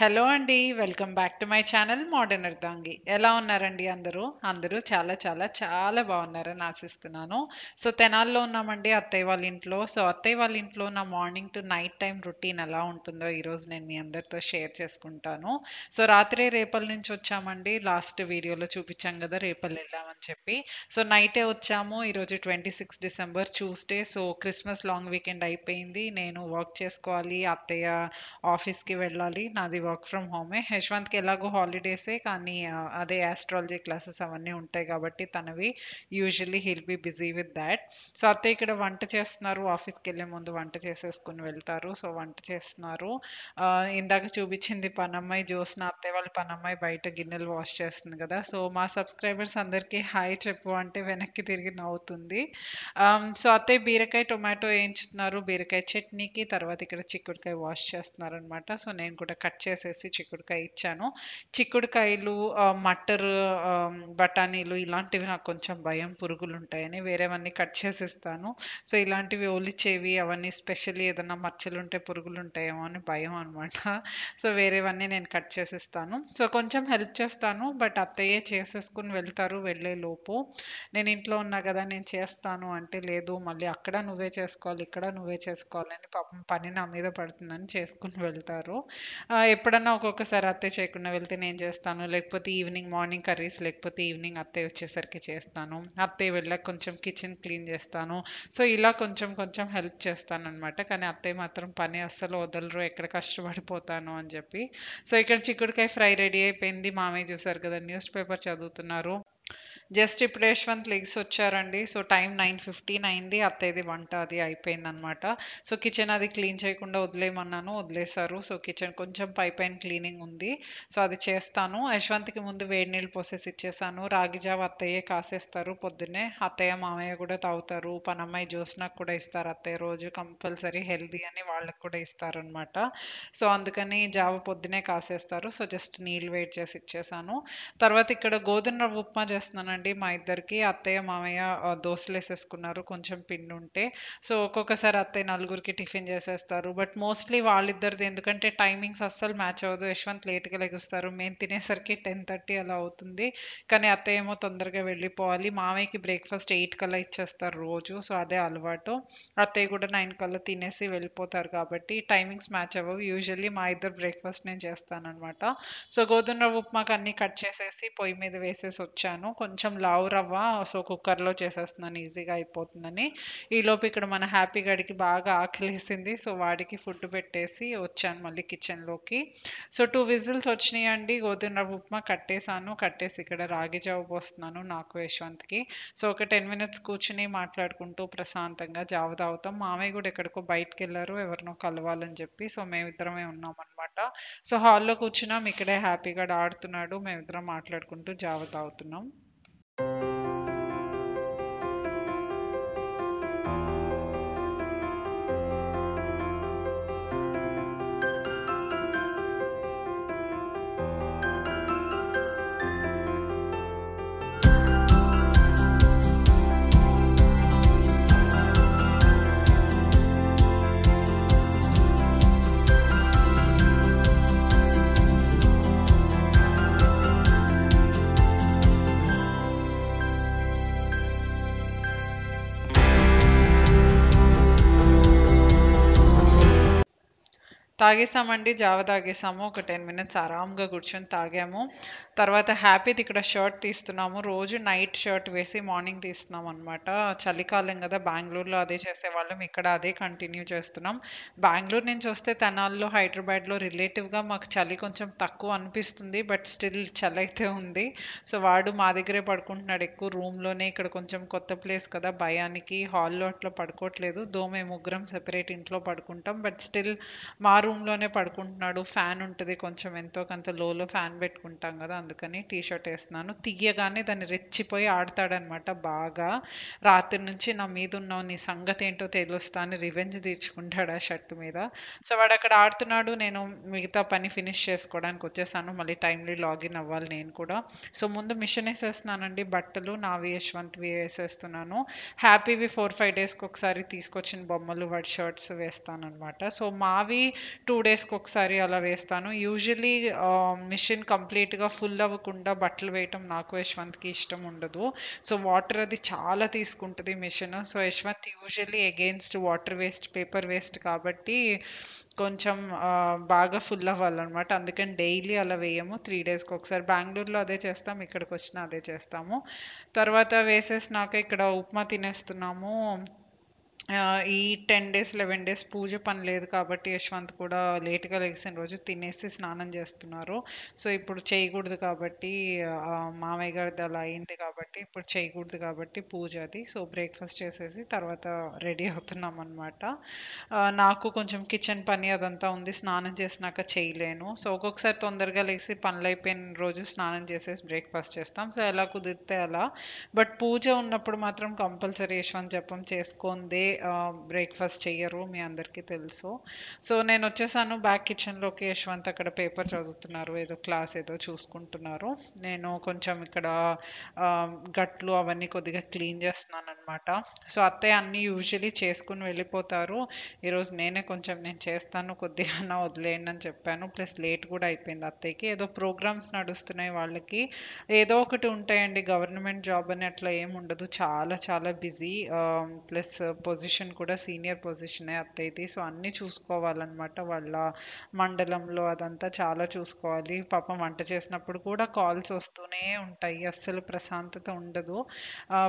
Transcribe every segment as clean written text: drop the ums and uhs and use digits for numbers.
Hello అండి. Welcome back to my channel modern అర్ధాంగి. ఎలా ఉన్నారండి అందరూ? అందరూ చాలా చాలా చాలా బాగున్నారని ఆశిస్తున్నాను. సో, తెనాలిలో ఉన్నామండి అత్తయ్య వాళ్ళ ఇంట్లో. సో, అత్తయ్య వాళ్ళ ఇంట్లో నా morning to night time routine ఎలా ఉంటుందో ఈరోజు నేను మీ అందరితో షేర్ చేసుకుంటాను. సో, రాత్రే రేపల్ నుంచి వచ్చామండి. లాస్ట్ వీడియోలో చూపించాం కదా! రేపల్ వెళ్ళామని చెప్పి. సో, నైటే వచ్చాము. ఈరోజు 26 December Tuesday. So, Christmas long weekend అయిపోయింది. నేను వర్క్ చేసుకోవాలి. అత్తయ్య ఆఫీస్‌కి వెళ్ళాలి. నాది వర్క్ ఫ్రమ్ హోమే. యశ్వంత్‌కి ఎలాగో హాలిడేసే కానీ అదే యాస్ట్రాలజీ క్లాసెస్ అవన్నీ ఉంటాయి కాబట్టి తనవి usually he'll be busy with that. So, అత్తయ్య ఇక్కడ వంట చేస్తున్నారు. ఆఫీస్‌కెళ్ళే ముందు వంట చేసేసుకొని వెళ్తారు. సో, వంట చేస్తున్నారు. ఇందాక చూపించింది పనమ్మాయి జ్యోత్స్న అత్తయ్య వాళ్ళ పనమ్మాయి బయట గిన్నెలు వాష్ చేస్తుంది కదా! సో, మా సబ్స్క్రైబర్స్ అందరికీ హాయ్ చెప్పు అంటే వెనక్కి తిరిగి నవ్వుతుంది. సో, అత్తయ్య బీరకాయ, టొమాటో ఏంచుతున్నారు. బీరకాయ చట్నీకి. తర్వాత ఇక్కడ చిక్కుడుకాయ వాష్ చేస్తున్నారనమాట. సో, నేను కూడా కట్ చేసేసి చిక్కుడుకాయ ఇచ్చాను. చిక్కుడుకాయలు, మటర్, బఠానీలు ఇలాంటివి నాకు కొంచెం భయం పురుగులుంటాయని. వేరేవన్నీ కట్ చేసిస్తాను. సో, ఇలాంటివి ఒలిచేవి అవన్నీ స్పెషల్లీ ఏదన్నా మచ్చలుంటే పురుగులుంటాయేమో అని భయం అనమాట. సో, వేరేవన్నీ నేను కట్ చేసిస్తాను. సో, కొంచెం హెల్ప్ చేస్తాను. బట్ అత్తయ్యే చేసేసుకొని వెళ్తారు వెళ్ళేలోపు. నేను ఇంట్లో ఉన్నా గదా! నేను చేస్తాను అంటే, లేదు మళ్ళీ అక్కడ నువ్వే చేసుకోవాలి, ఇక్కడ నువ్వే చేసుకోవాలని పాపం పని నా మీద పడుతుందని చేసుకొని వెళ్తారు. ఎప్పుడన్నా ఒక్కొక్కసారి అత్తయ్య చేయకుండా వెళ్తే నేను చేస్తాను. లేకపోతే ఈవినింగ్ మార్నింగ్ కర్రీస్ లేకపోతే ఈవినింగ్ అత్తయ్య వచ్చేసరికి చేస్తాను. అత్తయ్య వెళ్ళాక కొంచెం కిచెన్ క్లీన్ చేస్తాను. సో, ఇలా కొంచెం కొంచెం హెల్ప్ చేస్తాననమాట. కానీ అత్తయ్య మాత్రం పని అస్సలు వదలరు. ఎక్కడ కష్టపడిపోతాను అని చెప్పి. సో, ఇక్కడ చిక్కుడుకాయ ఫ్రై రెడీ అయిపోయింది. మామయ్య చూసారు కదా! న్యూస్ పేపర్ చదువుతున్నారు. జస్ట్ ఇప్పుడు యశ్వంత్ లెగిసొచ్చారండి. సో, టైం 9:15 అయింది. అత్తయ్యది వంట అది అయిపోయిందనమాట. సో, కిచెన్ అది క్లీన్ చేయకుండా వదిలేయమన్నాను. వదిలేశారు. సో, కిచెన్ కొంచెం పైపైన క్లీనింగ్ ఉంది. సో, అది చేస్తాను. యశ్వంత్‌కి ముందు వేడి నీళ్ళు పోసేసి ఇచ్చేసాను. రాగి జావ అత్తయ్యే కాసేస్తారు పొద్దున్నే. అత్తయ్య, మామయ్య కూడా తాగుతారు. పనమ్మాయి జ్యోత్స్నకి కూడా ఇస్తారు అత్తయ్య రోజు కంపల్సరీ హెల్తీ అని వాళ్ళకి కూడా ఇస్తారనమాట. సో, అందుకని జావ పొద్దున్నే కాసేస్తారు. సో, జస్ట్ నీళ్ళు వేడి చేసి ఇచ్చేసాను. తర్వాత ఇక్కడ గోధుమ రవ్వ ఉప్మా చేస్తున్నానండి మా ఇద్దరికి. అత్తయ్య, మామయ్య దోసలేసేసుకున్నారు కొంచెం పిండుంటే. సో, ఒక్కొక్కసారి అత్తయ్య నలుగురికి టిఫిన్ చేసేస్తారు. బట్ మోస్ట్‌లీ వాళ్ళిద్దరిది ఎందుకంటే టైమింగ్స్ అస్సలు మ్యాచ్ అవ్వదు. యశ్వంత్ లేట్‌గా లెగుస్తారు. మేము తినేసరికి 10:30 అలా అవుతుంది. కానీ అత్తయ్య ఏమో తొందరగా వెళ్ళిపోవాలి. మామయ్యకి బ్రేక్‌ఫాస్ట్ 8 కల్లా ఇచ్చేస్తారు రోజు. సో, అదే అలవాటు. అత్తయ్య కూడా 9 కల్లా తినేసి వెళ్ళిపోతారు కాబట్టి టైమింగ్స్ మ్యాచ్ అవ్వవు. యూజువల్లీ మా ఇద్దరి బ్రేక్‌ఫాస్ట్ నేను చేస్తాననమాట. సో, గోధుమ రవ్వ ఉప్మాకి అన్నీ కట్ చేసేసి పొయ్యి మీద వేసేసొచ్చాను. కొంచెం లావు రవ్వ. సో, కుక్కర్‌లో చేసేస్తున్నాను ఈజీగా అయిపోతుందని. ఈలోపు ఇక్కడ మన హ్యాపీ గడికి బాగా ఆకలేసింది. సో, వాడికి ఫుడ్ పెట్టేసి వచ్చాను మళ్ళీ కిచెన్‌లోకి. సో, 2 విజిల్స్ వచ్చినాయండి. గోధుమ రవ్వ ఉప్మా కట్టేసాను. కట్టేసి ఇక్కడ రాగి జావ పోస్తున్నాను నాకు, యశ్వంత్‌కి. సో, ఒక 10 మినిట్స్ కూర్చొని మాట్లాడుకుంటూ ప్రశాంతంగా జావ తాగుతాం. మామయ్య కూడా ఎక్కడికో బయటికెళ్లారు ఎవరినో కలవాలని చెప్పి. సో, మేమిద్దరమే ఉన్నామనమాట. సో, హాల్‌లో కూర్చున్నాం. ఇక్కడే హ్యాపీగా ఆడుతున్నాడు. మేమిద్దరం మాట్లాడుకుంటూ జావ తాగుతున్నాం. తాగేసామండి. జావ తాగేసాము. ఒక 10 మినిట్స్ ఆరాంగా కూర్చొని తాగాము. తర్వాత హ్యాపీది ఇక్కడ షర్ట్ తీస్తున్నాము. రోజు నైట్ షర్ట్ వేసి మార్నింగ్ తీస్తున్నామనమాట. చలికాలం గదా! బెంగుళూరులో అదే చేసేవాళ్ళం. ఇక్కడ అదే కంటిన్యూ చేస్తున్నాం. బెంగుళూరు నుంచి వస్తే తెనాలిలో, హైదరాబాద్‌లో రిలేటివ్‌గా మాకు చలి కొంచెం తక్కువ అనిపిస్తుంది. బట్ స్టిల్ చలైతే ఉంది. సో, వాడు మా దగ్గరే పడుకుంటున్నాడు ఎక్కువ రూమ్‌లోనే. ఇక్కడ కొంచెం కొత్త ప్లేస్ కదా! భయానికి హాల్‌లో అట్లా పడుకోవట్లేదు. దో మేము ముగ్గురం సెపరేట్ ఇంట్లో పడుకుంటాం. బట్ స్టిల్ మా రూమ్‌లోనే పడుకుంటున్నాడు. ఫ్యాన్ ఉంటది. కొంచెం ఎంతో కొంత లోలో ఫ్యాన్ పెట్టుకుంటాం గదా! అందుకని టీ షర్ట్ ఏస్తున్నాను. తీయగానే దాన్ని రెచ్చిపోయి ఆడతాడనమాట బాగా. రాత్రి నుంచి నా మీదున్నావు నీ సంగతేంటో తెలుస్తా అని రివెంజ్ తీర్చుకుంటాడు ఆ షర్ట్ మీద. సో, వాడక్కడ ఆడుతున్నాడు. నేను మిగతా పని ఫినిష్ చేసుకోవడానికి వచ్చేసాను. మళ్ళీ టైమ్‌లీ లాగిన్ అవ్వాలి నేను కూడా. సో, ముందు మిషన్ ఏసేస్తున్నానండి బట్టలు. నావి, యశ్వంత్‌వి ఏసేస్తున్నాను. హ్యాపీవి 4, 5 డేస్‌కి ఒకసారి తీసుకొచ్చిన బొమ్మలు వాడి షర్ట్స్ వేస్తాననమాట. సో, మావి 2 డేస్‌కొకసారి అలా వేస్తాను. యూజువల్లీ మిషన్ కంప్లీట్‌గా ఫుల్ అవ్వకుండా బట్టలు వేయటం నాకు యశ్వంత్‌కి ఇష్టం ఉండదు. సో, వాటర్ అది చాలా తీసుకుంటది మిషన్. సో, Yashwant usually against water waste, paper waste కాబట్టి కొంచెం బాగా ఫుల్ అవ్వాలనమాట. అందుకని డైలీ అలా వేయము. 3 డేస్‌కొకసారి. బెంగుళూరులో అదే చేస్తాం. ఇక్కడికొచ్చినా అదే చేస్తాము. తర్వాత వేసేసినాక ఇక్కడ ఉప్మా తినేస్తున్నాము. ఈ 10 డేస్, 11 డేస్ పూజ పని లేదు కాబట్టి యశ్వంత్ కూడా లేట్‌గా లెగిసిన రోజు తినేసి స్నానం చేస్తున్నారు. సో, ఇప్పుడు చేయకూడదు కాబట్టి మామయ్య గారిది అలా అయింది కాబట్టి ఇప్పుడు చేయకూడదు కాబట్టి పూజ అది. సో, బ్రేక్‌ఫాస్ట్ చేసేసి తర్వాత రెడీ అవుతున్నామనమాట. నాకు కొంచెం కిచెన్ పని అదంతా ఉంది. స్నానం చేసినాక చేయలేను. సో, ఒక్కొక్కసారి తొందరగా లెగిసి పనులయిపోయిన రోజు స్నానం చేసేసి బ్రేక్‌ఫాస్ట్ చేస్తాం. సో, ఎలా కుదిరితే అలా. బట్ పూజ ఉన్నప్పుడు మాత్రం కంపల్సరీ యశ్వంత్ జపం చేసుకుందే బ్రేక్‌ఫాస్ట్ చెయ్యరు. మీ అందరికీ తెలుసు. సో, నేనొచ్చేసాను బ్యాక్ కిచెన్‌లోకి. యశ్వంత్ అక్కడ పేపర్ చదువుతున్నారు. ఏదో క్లాస్ ఏదో చూసుకుంటున్నారు. నేను కొంచెం ఇక్కడ గట్లు అవన్నీ కొద్దిగా క్లీన్ చేస్తున్నాననమాట. సో, అత్తయ్య అన్నీ యూజువల్లీ చేసుకొని వెళ్ళిపోతారు. ఈరోజు నేనే కొంచెం నేను చేస్తాను కొద్దిగానా వదిలేయండి అని చెప్పాను. ప్లస్ లేట్ కూడా అయిపోయింది అత్తయ్యకి. ఏదో ప్రోగ్రామ్స్ నడుస్తున్నాయి వాళ్ళకి. ఏదో ఒకటి ఉంటాయండి. గవర్నమెంట్ జాబ్ అని అట్లా ఏముండదు. చాలా చాలా బిజీ. ప్లస్ పొజిషన్ కూడా సీనియర్ పొజిషనే అత్తయ్యది. సో, అన్నీ చూసుకోవాలనమాట. వాళ్ళ మండలంలో అదంతా చాలా చూసుకోవాలి. పాపం వంట చేసినప్పుడు కూడా కాల్స్ వస్తూనే ఉంటాయి. అస్సలు ప్రశాంతత ఉండదు.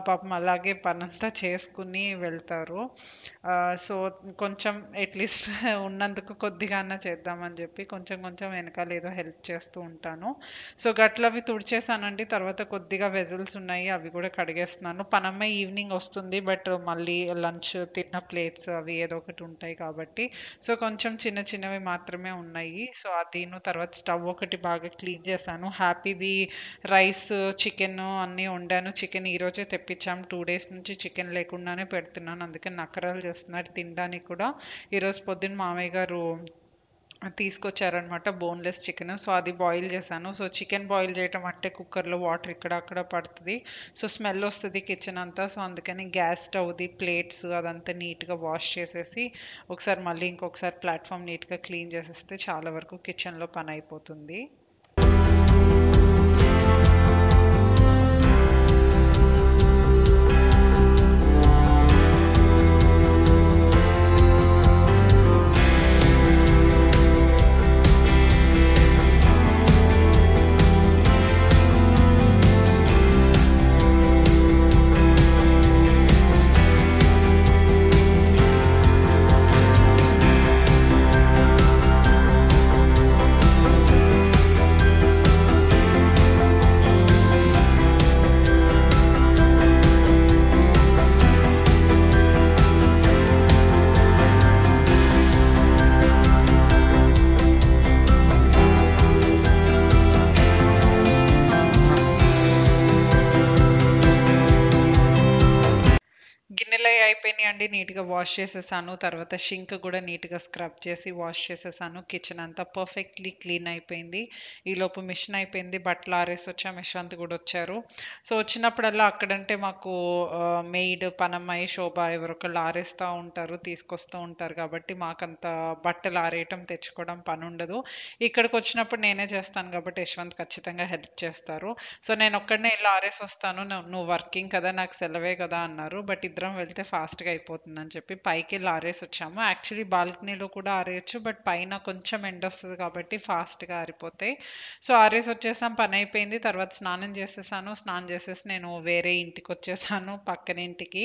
పాపం అలాగే పనంతా చేసుకుని వెళ్తారు. సో, కొంచెం అట్‌లీస్ట్ ఉన్నందుకు కొద్దిగాన్నా చేద్దామని జెప్పి కొంచెం కొంచెం వెనకాల ఏదో హెల్ప్ చేస్తూ ఉంటాను. సో, గట్లవి తుడిచేసానండి. తర్వాత కొద్దిగా వెసల్స్ ఉన్నాయి. అవి గూడా కడిగేస్తున్నాను. పనమ్మాయి ఈవినింగ్ వస్తుంది. బట్ మళ్ళీ లంచ్ తిన్న ప్లేట్స్ అవి ఏదో ఒకటి ఉంటాయి కాబట్టి, సో, కొంచెం చిన్న చిన్నవి మాత్రమే ఉన్నాయి. సో, అదీను తర్వాత స్టవ్ ఒకటి బాగా క్లీన్ చేశాను. హ్యాపీది రైస్, చికెను అన్నీ వండాను. చికెన్ ఈరోజే తెప్పించాం. 2 డేస్ నుంచి చికెన్ లేకుండానే పెడుతున్నాను. అందుకని నకరాలు చేస్తున్నారు తినడానికి కూడా. ఈరోజు పొద్దున్న మామయ్య గారు తీసుకొచ్చారనమాట బోన్‌లెస్ చికెను. సో, అది బాయిల్ చేశాను. సో, చికెన్ బాయిల్ చేయటం అంటే కుక్కర్‌లో వాటర్ ఇక్కడ అక్కడ పడతది. సో, స్మెల్ వస్తది కిచెన్ అంతా. సో, అందుకని గ్యాస్ స్టవ్‌ది ప్లేట్స్ అదంతా నీట్‌గా వాష్ చేసేసి ఒకసారి మళ్ళీ ఇంకొకసారి ప్లాట్‌ఫార్మ్ నీట్‌గా క్లీన్ చేసేస్తే చాలా వరకు కిచెన్‌లో పనయిపోతుంది. గిన్నెలయి అయిపోయినాయండి. నీట్‌గా వాష్ చేసేసాను. తర్వాత షింక్ గూడా నీట్‌గా స్క్రబ్ చేసి వాష్ చేసేసాను. కిచెన్ అంతా పర్ఫెక్ట్‌లీ క్లీన్ అయిపోయింది. ఈలోపు మిషన్ అయిపోయింది. బట్టలు ఆరేసొచ్చాం. యశ్వంత్ గూడా వచ్చారు. సో, వచ్చినప్పుడల్లా అక్కడంటే మాకు మెయిడ్, పనమ్మాయి, శోభ ఎవరొకళ్ళు ఆరేస్తా ఉంటారు. తీసుకొస్తూ ఉంటారు కాబట్టి మాకంత బట్టలు ఆరేయటం, తెచ్చుకోవడం పనుండదు. ఇక్కడికొచ్చినప్పుడు నేనే చేస్తాను కాబట్టి యశ్వంత్ ఖచ్చితంగా హెల్ప్ చేస్తారు. సో, నేనొక్కడినే ఎళ్లి ఆరేసొస్తాను. నువ్వు వర్కింగ్ కదా! నాకు సెలవే కదా! అన్నారు. బట్ ఇద్దరం వెళ్తే ఫాస్ట్‌గా అయిపోతుందని చెప్పి పైకెళ్ళి ఆరేసొచ్చాము. యాక్చువల్లీ బాల్కనీలో కూడా ఆరేయొచ్చు. బట్ పైన కొంచెం ఎండొస్తది కాబట్టి ఫాస్ట్‌గా ఆరిపోతాయి. సో, ఆరేసొచ్చేసాం. పనయిపోయింది. తర్వాత స్నానం చేసేసాను. స్నానం చేసేసి నేను వేరే ఇంటికొచ్చేసాను పక్కన ఇంటికి.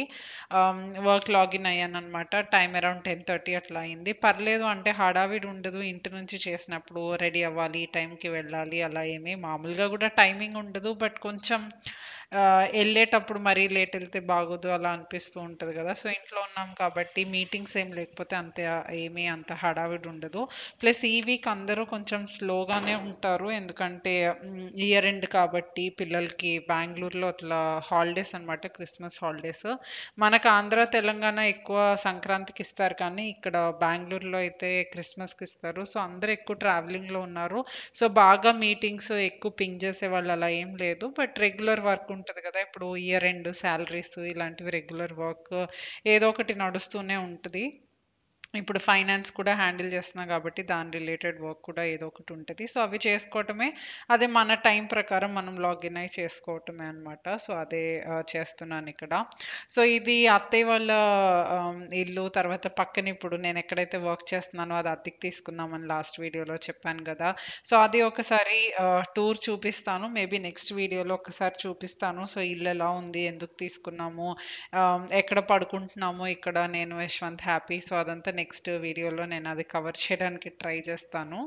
వర్క్ లాగిన్ అయ్యాననమాట. టైమ్ అరౌండ్ 10:30 అట్లా అయింది. పర్లేదు అంటే హడావిడి ఉండదు. ఇంటి నుంచి చేసినప్పుడు రెడీ అవ్వాలి, ఈ టైంకి వెళ్ళాలి అలా ఏమి మామూలుగా గూడా టైమింగ్ ఉండదు. బట్ కొంచెం ఎళ్ళేటప్పుడు మరీ లేట్ ఎళ్తే బాగోదు అలా అనిపిస్తూ ఉంటది గదా! సో, ఇంట్లో ఉన్నాం కాబట్టి మీటింగ్స్ ఏం లేకపోతే అంత ఏమీ అంత హడావిడి ఉండదు. ప్లస్ ఈ వీక్ అందరూ కొంచెం స్లోగానే ఉంటారు. ఎందుకంటే ఇయర్ ఎండ్ కాబట్టి పిల్లలకి బెంగుళూరులో అట్లా హాలిడేస్ అనమాట. Christmas holidays. మనకు ఆంధ్ర, తెలంగాణ ఎక్కువ సంక్రాంతికి ఇస్తారు కానీ ఇక్కడ బెంగుళూరులో అయితే క్రిస్మస్‌కి ఇస్తారు. సో, అందరూ ఎక్కువ ట్రావెలింగ్‌లో ఉన్నారు. సో, బాగా మీటింగ్స్ ఎక్కువ పింగ్ చేసేవాళ్ళు అలా ఏం లేదు. బట్ రెగ్యులర్ వర్క్ ఉంటది కదా! ఇప్పుడు ఇయర్ ఎండ్ సాలరీస్ ఇలాంటివి రెగ్యులర్ వర్క్ ఏదో ఒకటి నడుస్తూనే ఉంటది. ఇప్పుడు ఫైనాన్స్ కూడా హ్యాండిల్ చేస్తున్నా కాబట్టి దాని రిలేటెడ్ వర్క్ కూడా ఏదో ఒకటి ఉంటది. సో, అవి చేసుకోవటమే. అదే మన టైం ప్రకారం మనం లాగిన్ అయ్యి చేసుకోవటమే అనమాట. సో, అదే చేస్తున్నానిక్కడ. సో, ఇది అత్తయ్య వాళ్ళ ఇల్లు. తర్వాత పక్కన ఇప్పుడు నేనెక్కడైతే వర్క్ చేస్తున్నానో అది అద్దెకు తీసుకున్నామని లాస్ట్ వీడియోలో చెప్పాను గదా! సో, అది ఒకసారి టూర్ చూపిస్తాను. మేబీ నెక్స్ట్ వీడియోలో ఒకసారి చూపిస్తాను. సో, ఇల్లెలా ఉంది? ఎందుకు తీసుకున్నాము? ఎక్కడ పడుకుంటున్నాము ఇక్కడ నేను, యశ్వంత్, హ్యాపీ. సో, అదంతా నెక్స్ట్ వీడియోలో నేనది కవర్ చేయడానికి ట్రై చేస్తాను.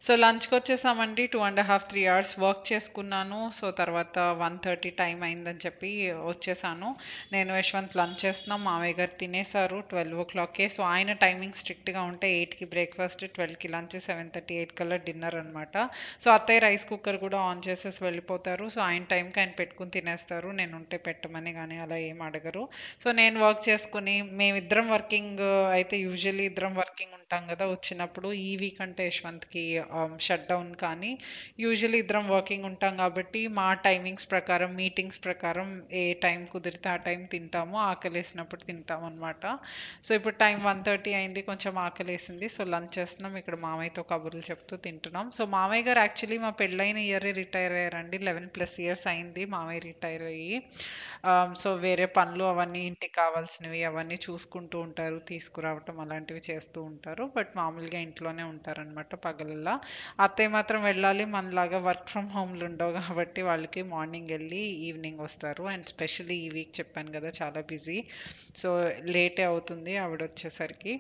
సో, లంచ్‌కొచ్చేసామండి. 2 ½ 3 అవర్స్ వర్క్ చేసుకున్నాను. సో, తర్వాత 1:30 టైం అయిందని చెప్పి వచ్చేసాను. నేను, యశ్వంత్ లంచ్ చేస్తున్నాం. మామయ్య గారు తినేసారు 12:00కే. సో, ఆయన టైమింగ్ స్ట్రిక్ట్‌గా ఉంటే 8కి బ్రేక్‌ఫాస్ట్, 12కి లంచ్, 7:30, 8 కల్లా డిన్నర్ అనమాట. సో, అత్తయ్య రైస్ కుక్కర్ కూడా ఆన్ చేసేసి వెళ్ళిపోతారు. సో, ఆయన టైంకి ఆయన పెట్టుకొని తినేస్తారు. నేనుంటే పెట్టమని గాని అలా ఏం అడగరు. సో, నేను వర్క్ చేసుకొని మేమిద్దరం వర్కింగ్ అయితే యూజువల్లీ ఇద్దరం వర్కింగ్ ఉంటాం గదా! వచ్చినప్పుడు. ఈ వీక్ అంటే యశ్వంత్‌కి షట్ డౌన్ కానీ యూజువల్లీ ఇద్దరం వర్కింగ్ ఉంటాం కాబట్టి మా టైమింగ్స్ ప్రకారం, మీటింగ్స్ ప్రకారం ఏ టైం కుదిరితే ఆ టైం తింటాము. ఆకలేసినప్పుడు తింటామనమాట. సో, ఇప్పుడు టైం 1:30 అయింది. కొంచెం ఆకలేసింది. సో, లంచ్ చేస్తున్నాం. ఇక్కడ మామయ్యతో కబుర్లు చెప్తూ తింటున్నాం. సో, మామయ్య గారు యాక్చువల్లీ మా పెళ్ళైన ఇయరే రిటైర్ అయ్యారండి. 11+ ఇయర్స్ అయింది మామయ్య రిటైర్ అయ్యి. సో, వేరే పనులు అవన్నీ ఇంటికి కావాల్సినవి అవన్నీ చూసుకుంటూ ఉంటారు. తీసుకురావటం అలాంటివి చేస్తూ ఉంటారు. బట్ మామూలుగా ఇంట్లోనే ఉంటారనమాట పగలల్లా. అత్తయ్య మాత్రం వెళ్ళాలి. మనలాగా వర్క్ ఫ్రమ్ హోమ్‌లు ఉండవు కాబట్టి వాళ్ళకి మార్నింగ్ ఎళ్లి ఈవినింగ్ వస్తారు. అండ్ స్పెషల్లీ ఈ వీక్ చెప్పాను గదా! చాలా బిజీ. సో, లేటే అవుతుంది ఆవిడొచ్చేసరికి.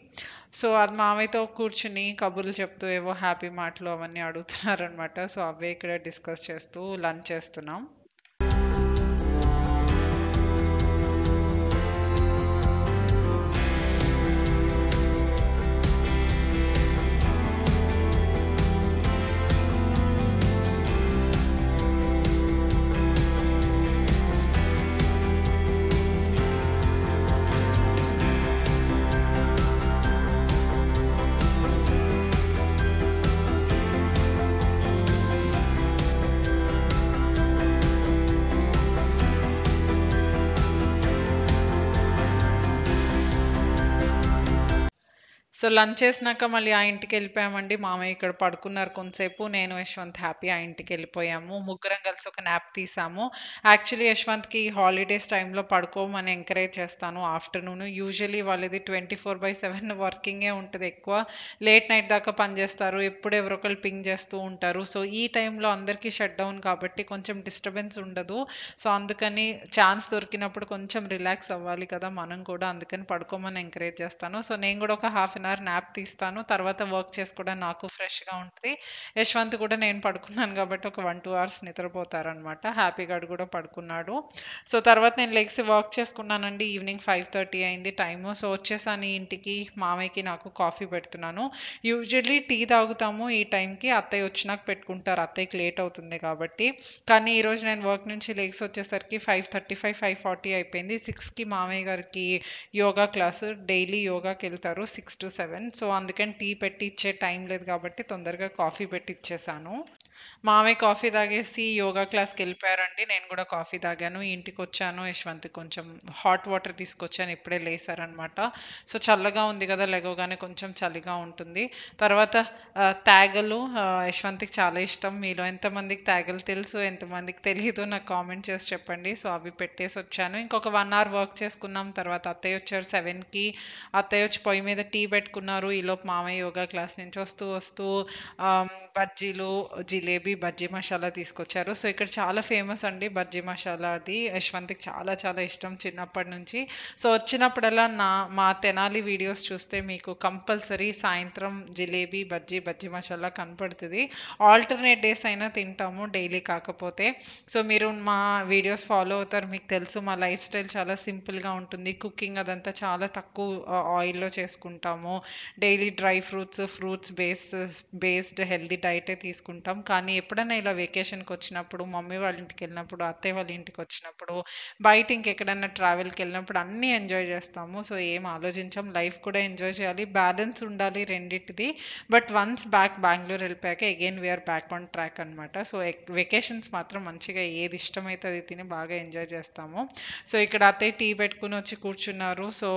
సో, అది మామయ్యతో కూర్చుని కబుర్లు చెప్తూ ఏవో హ్యాపీ మాటలు అవన్నీ అడుగుతున్నారనమాట. సో, అవే ఇక్కడ డిస్కస్ చేస్తూ లంచ్ చేస్తున్నాం. సో, లంచ్ చేసినాక మళ్ళీ ఆ ఇంటికెళ్ళిపోయామండి. మామయ్య ఇక్కడ పడుకున్నారు కొంతసేపు. నేను, యశ్వంత్, హ్యాపీ ఆ ఇంటికెళ్ళిపోయాము. ముగ్గురం కలిసి ఒక న్యాప్ తీసాము. యాక్చువల్లీ యశ్వంత్‌కి హాలిడేస్ టైమ్‌లో పడుకోమని ఎంకరేజ్ చేస్తాను ఆఫ్టర్‌నూన్. యూజువల్లీ వాళ్ళది 24/7 వర్కింగే ఉంటది ఎక్కువ. లేట్ నైట్ దాకా పనిచేస్తారు. ఎప్పుడు ఎవరో ఒకళ్ళు పింగ్ చేస్తూ ఉంటారు. సో, ఈ టైంలో అందరికీ షట్ డౌన్ కాబట్టి కొంచెం డిస్టర్బెన్స్ ఉండదు. సో, అందుకని ఛాన్స్ దొరికినప్పుడు కొంచెం రిలాక్స్ అవ్వాలి కదా! మనం కూడా. అందుకని పడుకోమని ఎంకరేజ్ చేస్తాను. సో, నేను కూడా ఒక హాఫ్ అన్ అవర్ న్యాప్ తీస్తాను. తర్వాత వర్క్ చేసుకోవడానికి నాకు ఫ్రెష్‌గా ఉంటది. యశ్వంత్ కూడా నేను పడుకున్నాను కాబట్టి ఒక 1, 2 అవర్స్ నిద్రపోతారనమాట. హ్యాపీ గాడు కూడా పడుకున్నాడు. సో, తర్వాత నేను లెగిసి వర్క్ చేసుకున్నానండి. ఈవినింగ్ 5:30 అయింది టైము. సో, వచ్చేసాను ఇంటికి. మామయ్యకి నాకు కాఫీ పెడుతున్నాను. యూజువల్లీ టీ తాగుతాము ఈ టైంకి. అత్తయ్య వచ్చినాక పెట్టుకుంటారు. అత్తయ్యకి లేట్ అవుతుంది కాబట్టి. కానీ ఈరోజు నేను వర్క్ నుంచి లెగిసొచ్చేసరికి 5:35, 5:40 అయిపోయింది. 6కి మామయ్య గారికి యోగా క్లాసు. డైలీ యోగాకెళ్తారు 6-7. సో, అందుకని టీ పెట్టి ఇచ్చే టైం లేదు కాబట్టి తొందరగా కాఫీ పెట్టి ఇచ్చేసాను. మామయ్య కాఫీ తాగేసి యోగా క్లాస్‌కెళ్ళిపోయారండి. నేను గూడా కాఫీ తాగాను. ఇంటికొచ్చాను. యశ్వంత్‌కి కొంచెం హాట్ వాటర్ తీసుకొచ్చాను. ఇప్పుడే లేసారనమాట. సో, చల్లగా ఉంది గదా! లెగవగానే కొంచెం చలిగా ఉంటుంది. తర్వాత తేగలు యశ్వంత్‌కి చాలా ఇష్టం. మీలో ఎంతమందికి తేగలు తెలుసు? ఎంతమందికి తెలీదో నాకు కామెంట్ చేసి చెప్పండి. సో, అవి పెట్టేసొచ్చాను. ఇంకొక 1 అవర్ వర్క్ చేసుకున్నాం. తర్వాత అత్తయ్య వచ్చారు 7కి. అత్తయ్య వచ్చి పొయ్యి మీద టీ పెట్టుకున్నారు. ఈలోపు మామయ్య యోగా క్లాస్ నుంచి వస్తూ బజ్జీలు, జిలేబీ, బజ్జీ మసాలా తీసుకొచ్చారు. సో, ఇక్కడ చాలా ఫేమస్ అండి బజ్జీ మసాలా అది. యశ్వంత్‌కి చాలా చాలా ఇష్టం చిన్నప్పటి నుంచి. సో, వచ్చినప్పుడల్లా మా తెనాలి వీడియోస్ చూస్తే మీకు కంపల్సరీ సాయంత్రం జిలేబీ, బజ్జీ మసాలా కనపడుతది. ఆల్టర్‌నేట్ డేస్ అయినా తింటాము డైలీ కాకపోతే. సో, మీరు మా వీడియోస్ ఫాలో అవుతారు. మీకు తెలుసు మా లైఫ్ స్టైల్ చాలా సింపుల్‌గా ఉంటుంది. కుకింగ్ అదంతా చాలా తక్కువ ఆయిల్‌లో చేసుకుంటాము. Daily dry fruits, fruits based healthy డైటే తీసుకుంటాం. కానీ కానీ ఎప్పుడైనా ఇలా వెకేషన్‌కొచ్చినప్పుడు, మమ్మీ వాళ్ళ ఇంటికెళ్ళినప్పుడు, అత్తయ్య వాళ్ళ ఇంటికొచ్చినప్పుడు, బయట ఇంకెక్కడన్నా ట్రావెల్‌కెళ్ళినప్పుడు అన్నీ ఎంజాయ్ చేస్తాము. సో, ఏం ఆలోచించం. లైఫ్ కూడా ఎంజాయ్ చేయాలి. బ్యాలెన్స్ ఉండాలి రెండిటిది. బట్ వన్స్ బెంగుళూరు వెళ్ళిపోయాక again we are back on track అనమాట. సో, వెకేషన్స్ మాత్రం మంచిగా ఏది ఇష్టమైతే అది తిని బాగా ఎంజాయ్ చేస్తాము. సో, ఇక్కడ అత్తయ్య టీ పెట్టుకొని వచ్చి కూర్చున్నారు. సో,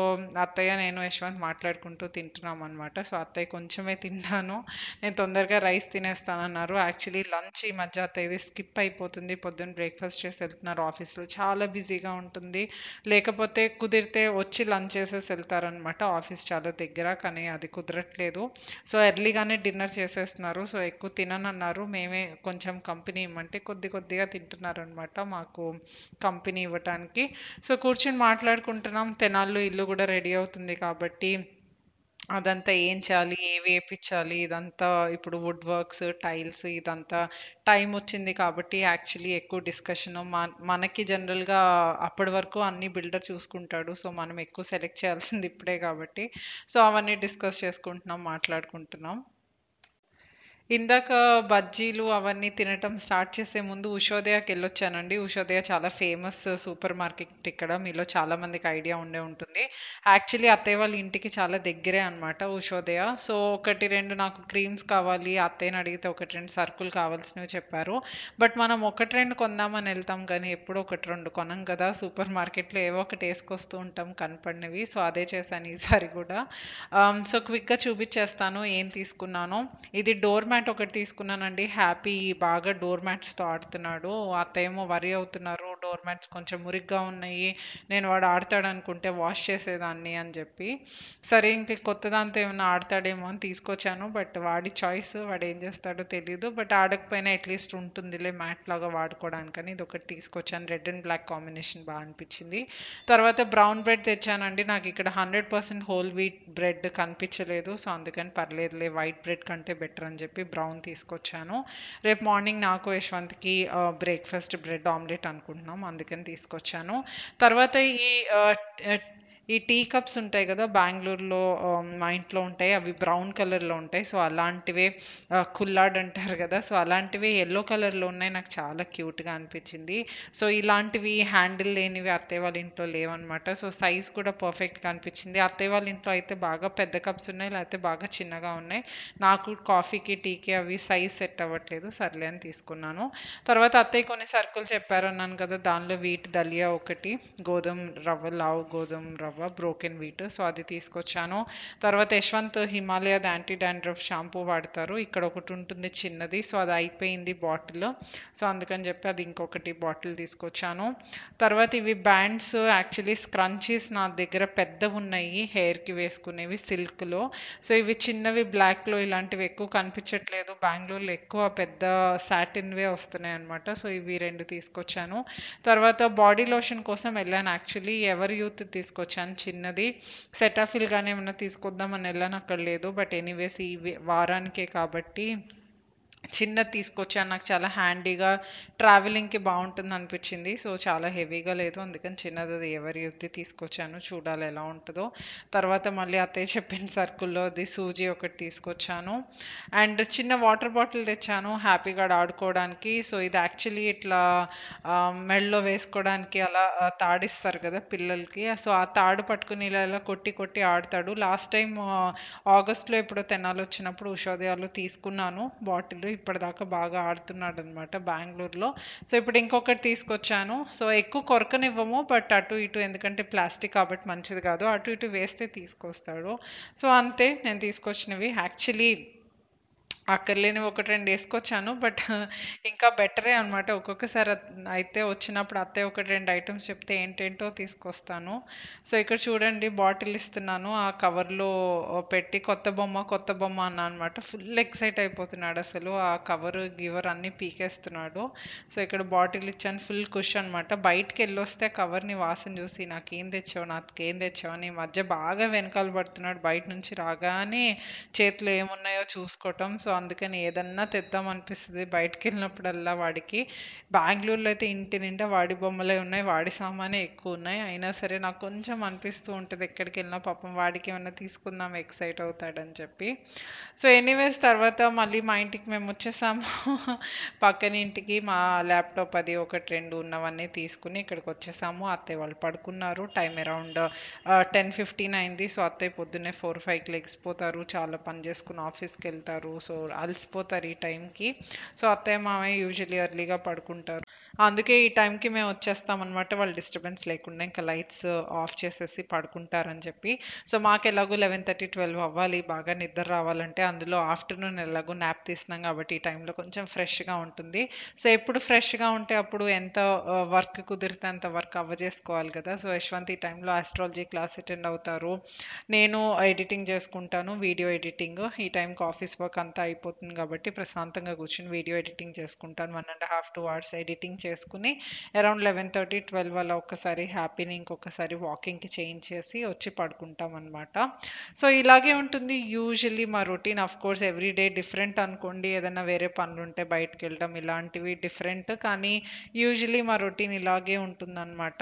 అత్తయ్య, నేను, యశ్వంత్ మాట్లాడుకుంటూ తింటున్నామనమాట. సో, అత్తయ్య కొంచెమే తిన్నాను. నేను తొందరగా రైస్ తినేస్తానన్నారు. యాక్చువల్లీ లంచ్ ఈ మధ్య అత్తయ్యది స్కిప్ అయిపోతుంది. పొద్దున్న బ్రేక్‌ఫాస్ట్ చేసి ఎళ్తున్నారు ఆఫీస్‌లో. చాలా బిజీగా ఉంటుంది. లేకపోతే కుదిరితే వచ్చి లంచ్ చేసేసి ఎళ్తారనమాట. ఆఫీస్ చాలా దగ్గర. కానీ అది కుదరట్లేదు. సో, ఎర్లీగానే డిన్నర్ చేసేస్తున్నారు. సో, ఎక్కువ తిననన్నారు. మేమే కొంచెం కంపెనీ ఇమ్మంటే కొద్ది కొద్దిగా తింటున్నారనమాట మాకు కంపెనీ ఇవ్వటానికి. సో, కూర్చొని మాట్లాడుకుంటున్నాం. తెనాల్లో ఇల్లు గూడా రెడీ అవుతుంది కాబట్టి అదంతా ఏం చేయాలి? ఏవి ఏపిచ్చాలి? ఇదంతా ఇప్పుడు వుడ్ వర్క్స్, టైల్స్ ఇదంతా టైమొచ్చింది కాబట్టి యాక్చువల్లీ ఎక్కువ డిస్కషను. మనకి జనరల్‌గా అప్పటి వరకు అన్నీ బిల్డర్ చూసుకుంటాడు. సో, మనం ఎక్కువ సెలెక్ట్ చేయాల్సింది ఇప్పుడే కాబట్టి, సో, అవన్నీ డిస్కస్ చేసుకుంటున్నాం, మాట్లాడుకుంటున్నాం. ఇందాక బజ్జీలు అవన్నీ తినటం స్టార్ట్ చేసే ముందు ఉషోదయకెళ్ళొచ్చానండి. ఉషోదయ చాలా ఫేమస్ సూపర్ మార్కెట్ ఇక్కడ. మీలో చాలా మందికి ఐడియా ఉండే ఉంటుంది. యాక్చువల్లీ అత్తయ్య వాళ్ళ ఇంటికి చాలా దగ్గరే అనమాట ఉషోదయ. సో, 1, 2 నాకు క్రీమ్స్ కావాలి. అత్తయ్యని అడిగితే 1, 2 సరుకులు కావాల్సినవి చెప్పారు. బట్ మనం 1, 2 కొందామని ఎళ్తాం గానీ, ఎప్పుడూ 1, 2 కొనం కదా! సూపర్ మార్కెట్‌లో ఏవో ఒకటి యేసుకొస్తూ ఉంటాం కనపడినవి. సో, అదే చేశాను ఈసారి గూడా. సో, క్విక్‌గా చూపిచ్చేస్తాను ఏం తీసుకున్నానో. ఇది డోర్ మ్యాట్ ఒకటి తీసుకున్నానండి. హ్యాపీ బాగా డోర్ మ్యాట్స్‌తో ఆడుతున్నాడు. అత్తేమో వరీ అవుతున్నారు. డోర్ మ్యాట్స్ కొంచెం మురిగ్గా ఉన్నాయి. నేను వాడు ఆడతాడనుకుంటే వాష్ చేసేదాన్ని అని జెప్పి. సరే ఇంక కొత్త దాంతో ఏమన్నా ఆడతాడేమో అని తీసుకొచ్చాను. బట్ వాడి చాయిస్ వాడేం జేస్తాడో తెలీదు. బట్ ఆడకపోయినా అట్‌లీస్ట్ ఉంటుందిలే మ్యాట్ లాగా వాడుకోవడానికని ఇదొకటి తీసుకొచ్చాను. రెడ్ అండ్ బ్లాక్ కాంబినేషన్ బా అనిపిచ్చింది. తర్వాత బ్రౌన్ బ్రెడ్ తెచ్చానండి. నాకిక్కడ 100% హోల్ వీట్ బ్రెడ్ కనిపించలేదు. సో, అందుకని పర్లేదులే వైట్ బ్రెడ్ కంటే బెటర్ అని చెప్పి బ్రౌన్ తీసుకొచ్చాను. రేపు మార్నింగ్ నాకు యశ్వంత్‌కి బ్రేక్‌ఫాస్ట్ బ్రెడ్ ఆమ్లెట్ అనుకుంటున్నాం. అందుకని తీసుకొచ్చాను. తర్వాత ఈ ఆహ్, ఆహ్, ఈ టీ కప్స్ ఉంటాయి గదా! బెంగుళూరులో మా ఇంట్లో ఉంటాయి. అవి బ్రౌన్ కలర్‌లో ఉంటాయి. సో, అలాంటివే కుల్లాడ్ అంటారు గదా! సో, అలాంటివి యెల్లో కలర్‌లో ఉన్నాయి. నాకు చాలా క్యూట్‌గా అనిపించింది. సో, ఇలాంటివి హ్యాండిల్ లేనివి అత్తయ్య వాళ్ళ ఇంట్లో లేవనమాట. సో, సైజ్ కూడా పర్ఫెక్ట్‌గా అనిపించింది. అత్తయ్య వాళ్ళ ఇంట్లో అయితే బాగా పెద్ద కప్స్ ఉన్నాయి. లేకపోతే బాగా చిన్నగా ఉన్నాయి. నాకు కాఫీకి, టీకి అవి సైజ్ సెట్ అవ్వట్లేదు. సర్లే అని తీసుకున్నాను. తర్వాత అత్తయ్య కొన్ని సరుకులు చెప్పారన్నాను కదా! దానిలో వీట్ దలియా ఒకటి, గోధుమ రవ్వ, లావు గోధుమ రవ్వ, బ్రోకెన్ వీట్. సో, అది తీసుకొచ్చాను. తర్వాత యశ్వంత్ హిమాలయది యాంటీ డాండ్రఫ్ షాంపూ వాడతారు. ఇక్కడ ఒకటి ఉంటుంది చిన్నది. సో, అది అయిపోయింది బాటిల్. సో, అందుకని చెప్పి అది ఇంకొకటి బాటిల్ తీసుకొచ్చాను. తర్వాత ఇవి బ్యాండ్స్ యాక్చువల్లీ స్క్రంచీస్ నా దగ్గర పెద్దవున్నాయి హెయిర్‌కి వేసుకునేవి సిల్క్‌లో. సో, ఇవి చిన్నవి బ్లాక్‌లో ఇలాంటివి ఎక్కువ కనిపించట్లేదు. బెంగుళూరులో ఎక్కువ పెద్ద సాటిన్‌వే వస్తున్నాయన్నమాట. సో, ఇవి 2 తీసుకొచ్చాను. తర్వాత బాడీ లోషన్ కోసం ఎళ్ళాను యాక్చువల్లీ. ఎవర్ యూత్ తీసుకొచ్చాను చిన్నది. సెటాఫిల్ గాని ఏమన్నా తీసుకొద్దామని ఎళ్ళాను అక్కడ లేదు. బట్ ఎనీవేస్ ఈ వారానికే కాబట్టి చిన్నది తీసుకొచ్చాను. నాకు చాలా హ్యాండీగా ట్రావెలింగ్‌కి బావుంటుందనిపించింది. సో, చాలా హెవీగా లేదు. అందుకని చిన్నదది ఎవరి యూత్‌ది తీసుకొచ్చాను. చూడాలి ఎలా ఉంటదో. తర్వాత మళ్ళీ అత్తయ్య చెప్పిన సరుకుల్లో అది సూజీ ఒకటి తీసుకొచ్చాను. అండ్ చిన్న వాటర్ బాటిల్ తెచ్చాను హ్యాపీగా ఆడుకోవడానికి. సో, ఇది యాక్చువల్లీ ఇట్లా మెడలో వేసుకోవడానికి అలా తాడిస్తారు కదా పిల్లలకి. సో, ఆ తాడు పట్టుకొని ఇలా ఇలా కొట్టి కొట్టి ఆడతాడు. లాస్ట్ టైమ్ ఆగస్ట్‌లో ఎప్పుడో తెనాలొచ్చినప్పుడు ఉషోదయాలో తీసుకున్నాను బాటిల్. ఇప్పటిదాకా బాగా ఆడుతున్నాడనమాట బెంగుళూరులో. సో, ఇప్పుడు ఇంకొకటి తీసుకొచ్చాను. సో, ఎక్కువ కొరకనివ్వము. బట్ అటు ఇటు ఎందుకంటే ప్లాస్టిక్ కాబట్టి మంచిది కాదు. అటు ఇటు వేస్తే తీసుకొస్తాడు. సో, అంతే నేను తీసుకొచ్చినవి. యాక్చువల్లీ అక్కర్లేనివి 1, 2 యేసుకొచ్చాను. బట్ ఇంకా బెటరే అనమాట. ఒక్కొక్కసారి అయితే వచ్చినప్పుడు అత్తయ్య 1, 2 ఐటెమ్స్ చెప్తే ఏంటేంటో తీసుకొస్తాను. సో, ఇక్కడ చూడండి బాటిల్ ఇస్తున్నాను. ఆ కవర్‌లో పెట్టి కొత్త బొమ్మ, కొత్త బొమ్మ అన్నా అనమాట. ఫుల్ ఎక్సైట్ అయిపోతున్నాడసలు. ఆ కవరు, గివర్ అన్నీ పీకేస్తున్నాడు. సో, ఇక్కడ బాటిల్ ఇచ్చాను. ఫుల్ ఖుష్ అనమాట. బయటికెళ్ళొస్తే కవర్‌ని వాసన చూసి నాకేం తెచ్చావు? నాకేం తెచ్చావు? అని ఈ మధ్య బాగా వెనకాల పడుతున్నాడు. బయట నుంచి రాగానే చేతిలో ఏమున్నాయో చూసుకోవటం. సో, అందుకని ఏదన్నా తెద్దాం అనిపిస్తది బయటికెళ్ళినప్పుడల్లా వాడికి. బెంగుళూరులో అయితే ఇంటి నిండా వాడి బొమ్మలే ఉన్నాయి. వాడి సామానే ఎక్కువున్నాయి. అయినా సరే నాకు కొంచెం అనిపిస్తూ ఉంటది ఎక్కడికెళ్ళినా పాపం వాడికేమన్నా తీసుకుందాం ఎక్సైట్ అవుతాడని చెప్పి. సో, ఎనీవేస్ తర్వాత మళ్ళీ మా ఇంటికి మేమొచ్చేసాము. పక్కన ఇంటికి మా ల్యాప్‌టాప్ అది 1, 2 ఉన్నవన్నీ తీసుకొని ఇక్కడికొచ్చేసాము. అత్తయ్య వాళ్ళు పడుకున్నారు. టైమ్ అరౌండ్ 10:15 అయింది. సో, అత్తయ్య పొద్దున్నే 4, 5కి లెగిసిపోతారు. చాలా పని చేసుకొని ఆఫీస్‌కెళ్తారు. సో, అలసిపోతారు ఈ టైంకి. సో, అత్తయ్య, మామయ్య యూజువల్లీ ఎర్లీగా పడుకుంటారు. అందుకే ఈ టైంకి మేమొచ్చేస్తామనమాట. వాళ్ళు డిస్టర్బెన్స్ లేకుండా ఇంకా లైట్స్ ఆఫ్ చేసేసి పడుకుంటారని చెప్పి. సో, మాకెలాగో 11:30, 12 అవ్వాలి బాగా నిద్ర రావాలంటే. అందులో ఆఫ్టర్‌నూన్ ఎలాగో న్యాప్ తీస్తున్నాం కాబట్టి ఈ టైంలో కొంచెం ఫ్రెష్‌గా ఉంటుంది. సో, ఎప్పుడు ఫ్రెష్‌గా ఉంటే అప్పుడు ఎంత వర్క్ కుదిరితే అంత వర్క్ అవ్వజేసుకోవాలి కదా! సో, యశ్వంత్ ఈ టైంలో ఆస్ట్రాలజీ క్లాస్ అటెండ్ అవుతారు. నేను ఎడిటింగ్ చేసుకుంటాను. Video editing. ఈ టైంకి ఆఫీస్ వర్క్ అంతా అయిపోతుంది కాబట్టి ప్రశాంతంగా కూర్చొని వీడియో ఎడిటింగ్ చేసుకుంటాను. 1 ½ 2 అవర్స్ ఎడిటింగ్ చేసుకొని అరౌండ్ 11:30, 12 అలా ఒక్కసారి హ్యాపీని ఇంకొకసారి వాకింగ్‌కి చేయించేసి వచ్చి పడుకుంటామనమాట. సో, ఇలాగే ఉంటుంది యూజువల్లీ మా routine. Of course every day different అనుకోండి. ఏదైనా వేరే పనులుంటే బయటికెళ్ళడం ఇలాంటివి డిఫరెంట్. కానీ యూజువల్లీ మా రొటీన్ ఇలాగే ఉంటుందనమాట.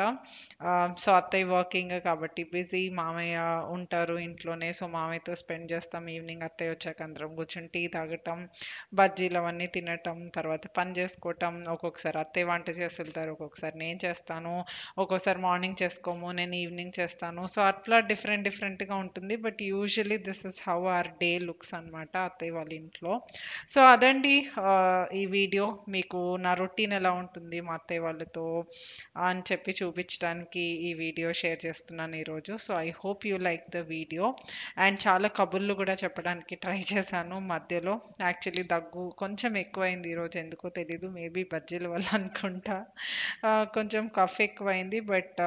సో, అత్తయ్య వర్కింగ్ కాబట్టి బిజీ. మామయ్య ఉంటారు ఇంట్లోనే. సో, మామయ్యతో స్పెండ్ చేస్తాం. ఈవినింగ్ అత్తయ్య వచ్చాక అందరం కూర్చొని టీ తాగటం, బజ్జీలు అవన్నీ తినటం, తర్వాత పని చేసుకోవటం. ఒక్కొక్కసారి అత్తయ్య వంట చేసి వెళ్తారు. ఒక్కొక్కసారి నేను చేస్తాను. ఒక్కోసారి మార్నింగ్ చేసుకోము. నేను ఈవినింగ్ చేస్తాను. సో, అట్లా డిఫరెంట్ డిఫరెంట్‌గా ఉంటుంది. But usually this is how our day looks అనమాట అత్తయ్య వాళ్ళ ఇంట్లో. సో, అదండి ఈ వీడియో. మీకు నా రొటీన్ ఎలా ఉంటుంది మా అత్తయ్య వాళ్ళతో అని చెప్పి చూపించడానికి ఈ వీడియో షేర్ చేస్తున్నాను ఈరోజు. So, I hope you like the video. And చాలా కబుర్లు కూడా చెప్పడానికి ట్రై చేశాను మధ్యలో. యాక్చువల్లీ దగ్గు కొంచెం ఎక్కువైంది ఈరోజు ఎందుకో తెలీదు. మేబీ బజ్జీల వల్ల అనుకుంటా. కొంచెం కఫ్ ఎక్కువైంది. బట్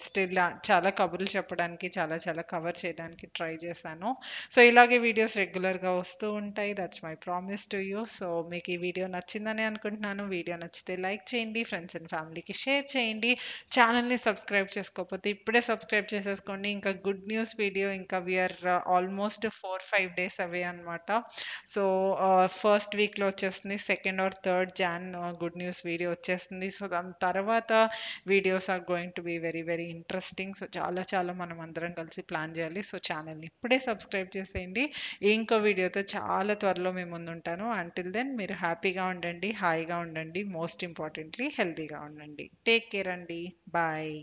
స్టిల్ చాలా కబుర్లు చెప్పడానికి చాలా చాలా కవర్ చేయడానికి ట్రై చేశాను. సో, ఇలాగే వీడియోస్ రెగ్యులర్‌గా వస్తూ ఉంటాయి. That's my promise to you. So, మీకు ఈ వీడియో నచ్చిందని అనుకుంటున్నాను. వీడియో నచ్చితే లైక్ చేయండి. ఫ్రెండ్స్ అండ్ ఫ్యామిలీకి షేర్ చేయండి. ఛానెల్‌ని సబ్స్క్రైబ్ చేసుకోకపోతే ఇప్పుడే సబ్స్క్రైబ్ చేసేసుకోండి. ఇంకా గుడ్ న్యూస్ వీడియో ఇంకా we are almost 4, 5 days away అనమాట. సో, ఫస్ట్ వీక్‌లో వచ్చేస్తుంది. Second or third June good news video వచ్చేస్తుంది. సో, దాని తర్వాత videos are going to be very very interesting. సో, చాలా చాలా మనం అందరం కలిసి ప్లాన్ చేయాలి. సో, ఛానెల్‌ని ఇప్పుడే సబ్స్క్రైబ్ చేసేయండి. ఇంకో వీడియోతో చాలా త్వరలో మీ ముందుంటాను. అంటిల్ దెన్ మీరు హ్యాపీగా ఉండండి, హాయిగా ఉండండి. మోస్ట్ ఇంపార్టెంట్‌లీ హెల్తీగా ఉండండి. టేక్ కేర్ అండి. బాయ్.